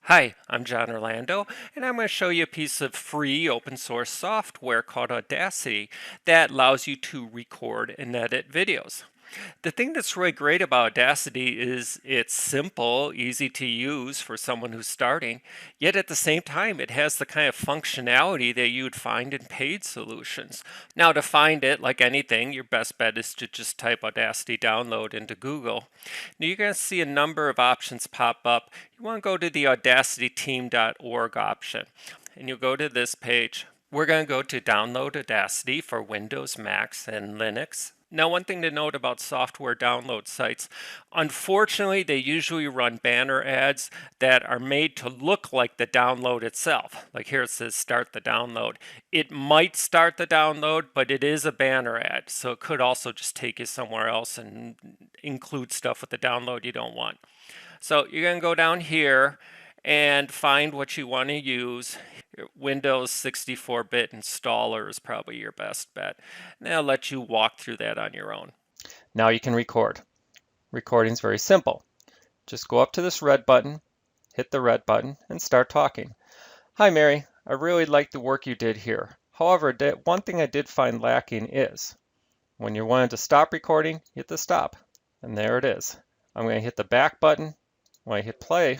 Hi, I'm John Orlando, and I'm going to show you a piece of free open source software called Audacity that allows you to record and edit videos. The thing that's really great about Audacity is it's simple, easy to use for someone who's starting, yet at the same time it has the kind of functionality that you would find in paid solutions. Now to find it, like anything, your best bet is to just type Audacity download into Google. Now you're going to see a number of options pop up. You want to go to the audacityteam.org option, and you'll go to this page. We're going to go to download Audacity for Windows, Macs, and Linux. Now, one thing to note about software download sites, unfortunately, they usually run banner ads that are made to look like the download itself. Like here it says start the download. It might start the download, but it is a banner ad, so it could also just take you somewhere else and include stuff with the download you don't want. So you're going to go down here and find what you want to use. Windows 64-bit installer is probably your best bet. And I'll let you walk through that on your own. Now you can record. Recording's very simple. Just go up to this red button, hit the red button, and start talking. Hi Mary, I really like the work you did here. However, one thing I did find lacking is when you wanted to stop recording, hit the stop. And there it is. I'm going to hit the back button. When I hit play,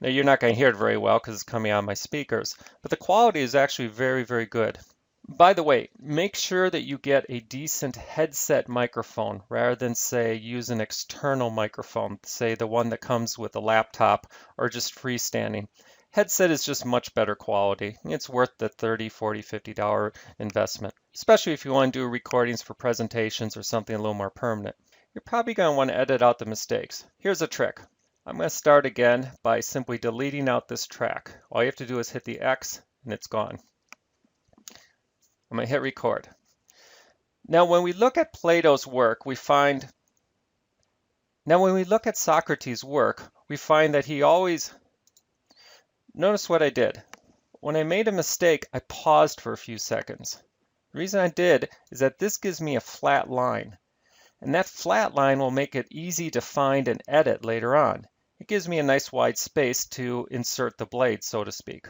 now you're not going to hear it very well because it's coming out of my speakers, but the quality is actually very, very good. By the way, make sure that you get a decent headset microphone rather than, say, use an external microphone, say the one that comes with a laptop or just freestanding. Headset is just much better quality. It's worth the $30, $40, $50 investment, especially if you want to do recordings for presentations or something a little more permanent. You're probably going to want to edit out the mistakes. Here's a trick. I'm going to start again by simply deleting out this track. All you have to do is hit the X and it's gone. I'm going to hit record. Now when we look at Plato's work, we find Socrates' work, we find that he always, notice what I did. When I made a mistake, I paused for a few seconds. The reason I did is that this gives me a flat line. And that flat line will make it easy to find and edit later on. It gives me a nice wide space to insert the blade, so to speak.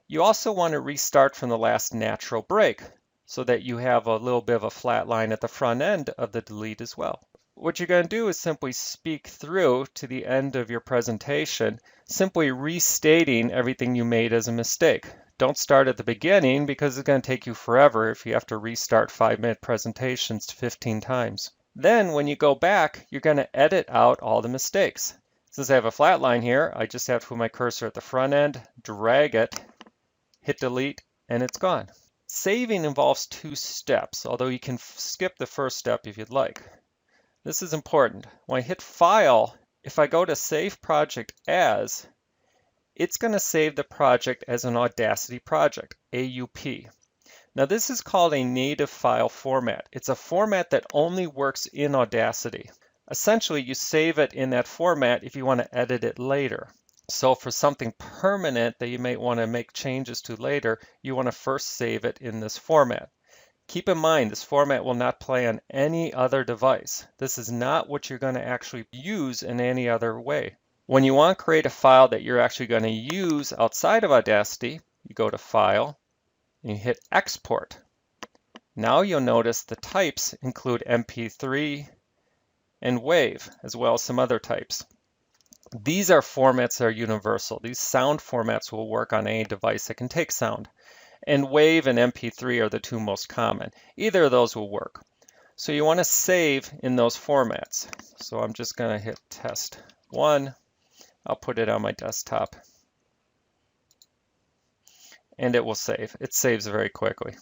You also want to restart from the last natural break so that you have a little bit of a flat line at the front end of the delete as well. What you're going to do is simply speak through to the end of your presentation, simply restating everything you made as a mistake. Don't start at the beginning because it's going to take you forever if you have to restart 5-minute presentations 15 times. Then when you go back, you're going to edit out all the mistakes. Since I have a flat line here, I just have to put my cursor at the front end, drag it, hit delete, and it's gone. Saving involves 2 steps, although you can skip the first step if you'd like. This is important. When I hit File, if I go to Save Project As, it's going to save the project as an Audacity project, AUP. Now this is called a native file format. It's a format that only works in Audacity. Essentially, you save it in that format if you want to edit it later. So for something permanent that you may want to make changes to later, you want to first save it in this format. Keep in mind, this format will not play on any other device. This is not what you're going to actually use in any other way. When you want to create a file that you're actually going to use outside of Audacity, you go to File, and you hit Export. Now you'll notice the types include MP3 and WAV, as well as some other types. These are formats that are universal. These sound formats will work on any device that can take sound. And WAV and MP3 are the 2 most common. Either of those will work. So you want to save in those formats. So I'm just going to hit Test 1. I'll put it on my desktop. And it will save. It saves very quickly.